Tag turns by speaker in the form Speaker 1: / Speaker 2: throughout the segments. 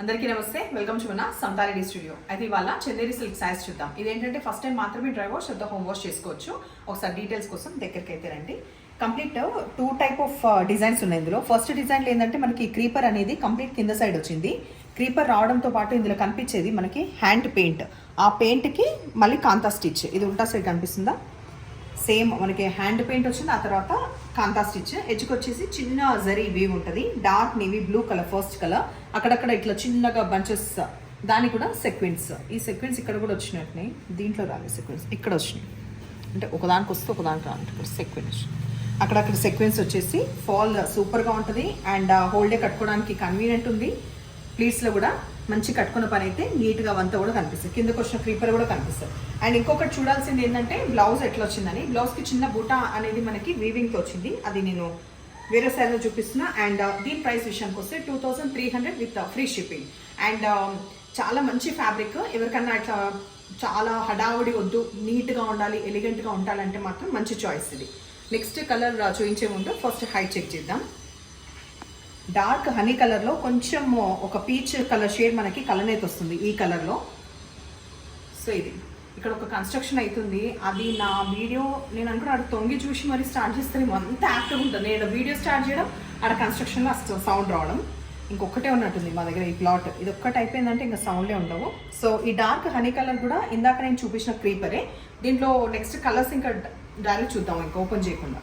Speaker 1: అందరికీ నమస్తే, welcome to మన సంతారెడ్డి స్టూడియో. అయితే ఇవాళ చందేరి సిల్క్ సారీస్ చూద్దాం. ఇదేంటంటే ఫస్ట్ టైం మాత్రమే డ్రై వాష్ లేదా హోమ్ వాష్ చేసుకోవచ్చు. ఒకసారి డీటెయిల్స్ కోసం దగ్గరికి అయితే రండి. కంప్లీట్ 2 టైప్ ఆఫ్ డిజైన్స్ ఉన్నాయి ఇందులో. ఫస్ట్ డిజైన్లో ఏంటంటే మనకి క్రీపర్ అనేది కంప్లీట్ కింద సైడ్ వచ్చింది. క్రీపర్ రావడంతో పాటు ఇందులో కనిపించేది మనకి హ్యాండ్ పెయింట్. ఆ పెయింట్కి మళ్ళీ కాంతా స్టిచ్. ఇది ఉల్టా సైడ్ కనిపిస్తుందా? సేమ్ మనకి హ్యాండ్ పెయింట్ వచ్చింది. ఆ తర్వాత కాంతా స్టిచ్. ఎడ్జ్కి వచ్చేసి చిన్న జరీ వీవ్ ఉంటుంది. Dark navy blue colour first colour. అక్కడక్కడ ఇట్లా చిన్నగా బంచెస్, దానికి కూడా సెక్వెన్స్. ఈ సెక్వెన్స్ ఇక్కడ కూడా వచ్చినట్టున్నాయి. దీంట్లో రాలేదు సెక్వెన్స్, ఇక్కడ వచ్చినాయి. అంటే ఒకదానికి వస్తే ఒకదానికి రావాలి సెక్వెన్స్. అక్కడక్కడ సెక్వెన్స్ వచ్చేసి ఫాల్ సూపర్గా ఉంటుంది. అండ్ హోల్డే కట్టుకోవడానికి కన్వీనియంట్ ఉంది. ప్లీట్స్లో కూడా మంచి కట్టుకున్న పని అయితే నీట్గా అంతా కూడా కనిపిస్తుంది. కిందకు వచ్చిన క్రీపర్ కూడా కనిపిస్తుంది. అండ్ ఇంకొకటి చూడాల్సింది ఏంటంటే బ్లౌజ్ ఎట్లా వచ్చిందని. బ్లౌజ్కి చిన్న బూటా అనేది మనకి వీవింగ్తో వచ్చింది. అది నేను వేరే సైడ్లో చూపిస్తున్నా. అండ్ దీని ప్రైస్ విషయానికి వస్తే 2300 విత్ ఫ్రీ షిప్పింగ్. అండ్ చాలా మంచి ఫ్యాబ్రిక్. ఎవరికన్నా ఇట్లా చాలా హడావుడి వద్దు, నీట్గా ఉండాలి, ఎలిగెంట్గా ఉండాలంటే మాత్రం మంచి చాయిస్ ఇది. నెక్స్ట్ కలర్ చూపించే ముందు ఫస్ట్ హైట్ చెక్ చేద్దాం. డార్క్ హనీ కలర్లో కొంచెం ఒక పీచ్ కలర్ షేడ్ మనకి కలనేత వస్తుంది ఈ కలర్లో. సో ఇది ఇక్కడ ఒక కన్స్ట్రక్షన్ అవుతుంది. అది నా వీడియో నేను అనుకున్నా అక్కడ తొంగి చూసి మరి స్టార్ట్ చేస్తే అంత యాక్టివ్ ఉంటుంది. నేను వీడియో స్టార్ట్ చేయడం, అక్కడ కన్స్ట్రక్షన్లో సౌండ్ రావడం. ఇంకొకటే ఉన్నట్టుంది మా దగ్గర ఈ ప్లాట్. ఇది ఒక్కటి అయిపోయిందంటే ఇంకా సౌండ్లే ఉండవు. సో ఈ డార్క్ హనీ కలర్ కూడా ఇందాక నేను చూపించిన క్రీపరే. దీంట్లో నెక్స్ట్ కలర్స్ ఇంకా డైరెక్ట్ చూద్దాం, ఇంకా ఓపెన్ చేయకుండా.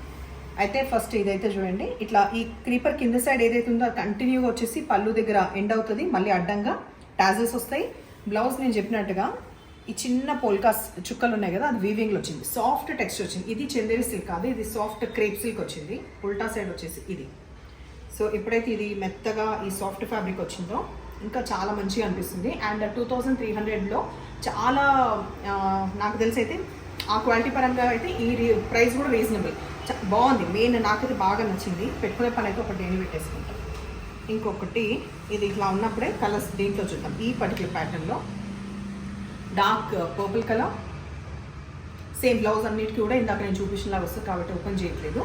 Speaker 1: అయితే ఫస్ట్ ఇదైతే చూడండి. ఇట్లా ఈ క్రీపర్ కింద సైడ్ ఏదైతే ఉందో అది కంటిన్యూగా వచ్చేసి పళ్ళు దగ్గర ఎండ్ అవుతుంది. మళ్ళీ అడ్డంగా టాజల్స్ వస్తాయి. బ్లౌజ్ నేను చెప్పినట్టుగా ఈ చిన్న పోల్కాస్ చుక్కలు ఉన్నాయి కదా, అది వీవింగ్లో వచ్చింది. సాఫ్ట్ టెక్స్చర్ వచ్చింది. ఇది చందేరి సిల్క్ కాదు, ఇది సాఫ్ట్ క్రేప్ సిల్క్ వచ్చింది. ఉల్టా సైడ్ వచ్చేసి ఇది. సో ఎప్పుడైతే ఇది మెత్తగా ఈ సాఫ్ట్ ఫ్యాబ్రిక్ వచ్చిందో ఇంకా చాలా మంచిగా అనిపిస్తుంది. అండ్ 2300లో చాలా నాకు తెలిసి అయితే ఆ క్వాలిటీ పరంగా అయితే ఈ ప్రైస్ కూడా రీజనబుల్, బాగుంది. మెయిన్ నాకైతే బాగా నచ్చింది. పెట్టుకునే పని అయితే ఒకటి నేను పెట్టేసుకుంటాను. ఇంకొకటి ఇది ఇట్లా ఉన్నప్పుడే కలర్స్ దీంట్లో చూద్దాం. ఈ పర్టికులర్ ప్యాటర్న్లో dark purple colour, same blouse అన్నిటికీ కూడా ఇందాక నేను చూపించినలాగా వస్తుంది కాబట్టి ఓపెన్ చేయట్లేదు.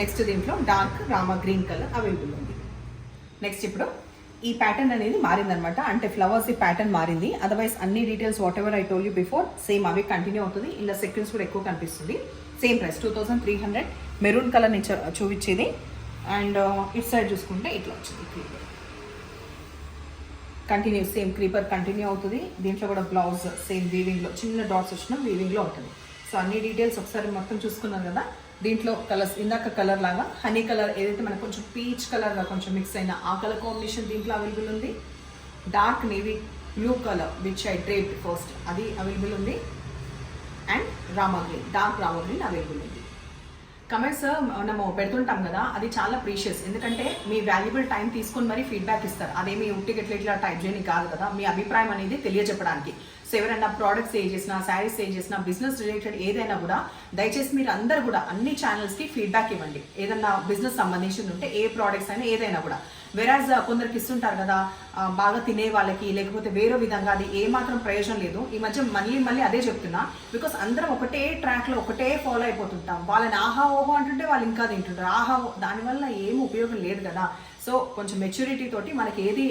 Speaker 1: నెక్స్ట్ దీంట్లో dark Rama green colour available ఉంది. నెక్స్ట్ ఇప్పుడు ఈ ప్యాటర్న్ అనేది మారిందనమాట. అంటే ఫ్లవర్స్ ఈ ప్యాటర్న్ మారింది. అదర్వైజ్ అన్ని details what ever I told you before same అవి కంటిన్యూ అవుతుంది. ఇలా సెక్వెన్స్ కూడా ఎక్కువ కనిపిస్తుంది. Same price 2300. మెరూన్ కలర్ నుంచి చూపించేది. అండ్ ఇట్ సైడ్ చూసుకుంటే ఇట్లా వచ్చింది creeper. Continue same creeper continue అవుతుంది. దీంట్లో కూడా బ్లౌజ్ సేమ్ వీవింగ్లో చిన్న డాట్స్ వచ్చిన వీవింగ్లో ఉంటుంది. సో అన్ని డీటెయిల్స్ ఒకసారి మొత్తం చూసుకున్నాం కదా. దీంట్లో కలర్స్ ఇందాక కలర్ లాగా హనీ కలర్ ఏదైతే మనకు కొంచెం పీచ్ కలర్గా కొంచెం మిక్స్ అయిన ఆ కలర్ కాంబినేషన్ దీంట్లో అవైలబుల్ ఉంది. Dark navy blue colour which I drape first, అది అవైలబుల్ ఉంది. And Rama green, dark Rama green available ఉంది. కమెంట్స్ మనము పెడుతుంటాం కదా, అది చాలా ప్రీషియస్. ఎందుకంటే మీ వాల్యుబుల్ టైం తీసుకొని మరీ ఫీడ్బ్యాక్ ఇస్తారు. అదేమి ఉట్టికి ఎట్లా టైప్ చేయని కాదు కదా, మీ అభిప్రాయం అనేది తెలియజెప్పడానికి. సో ఎవరైనా ప్రోడక్ట్స్ సేల్ చేసినా, శారీస్ సేల్ చేసినా, బిజినెస్ రిలేటెడ్ ఏదైనా కూడా దయచేసి మీరు అందరు కూడా అన్ని ఛానల్స్కి ఫీడ్బ్యాక్ ఇవ్వండి. ఏదన్నా బిజినెస్ సంబంధించి ఉంటే ఏ ప్రోడక్ట్స్ అయినా ఏదైనా కూడా. వెరాజ్ కొందరికి ఇస్తుంటారు కదా బాగా తినే వాళ్ళకి, లేకపోతే వేరే విధంగా, అది ఏమాత్రం ప్రయోజనం లేదు. ఈ మధ్య మళ్ళీ అదే చెప్తున్నా. బికాస్ అందరం ఒకటే ట్రాక్లో ఒకటే ఫాలో అయిపోతుంటాం. వాళ్ళని ఆహా ఓహో అంటుంటే వాళ్ళు ఇంకా తింటుంటారు. ఆహా దానివల్ల ఏం ఉపయోగం లేదు కదా. సో కొంచెం మెచ్యూరిటీ తోటి మనకి ఏది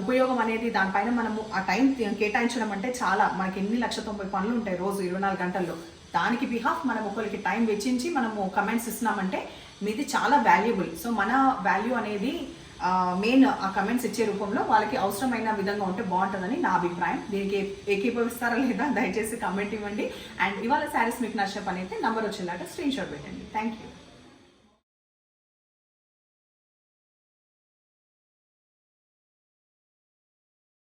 Speaker 1: ఉపయోగం అనేది దానిపైన మనము ఆ టైం కేటాయించడం అంటే చాలా. మనకి 8,90,000 పనులు ఉంటాయి రోజు 24 గంటల్లో. దానికి బిహాఫ్ మనం ఒకరికి టైం వెచ్చించి మనము కమెంట్స్ ఇస్తున్నామంటే మీది చాలా వాల్యుబుల్. సో మన వాల్యూ అనేది మెయిన్ ఆ కమెంట్స్ ఇచ్చే రూపంలో వాళ్ళకి అవసరమైన విధంగా ఉంటే బాగుంటుందని నా అభిప్రాయం. దీనికి ఏకీభవిస్తారా లేదా దయచేసి కమెంట్ ఇవ్వండి. అండ్ ఇవాళ శారీస్ మీకు నచ్చే పని అయితే నంబర్ వచ్చేలాగా స్క్రీన్ షాట్ పెట్టండి. Thank you.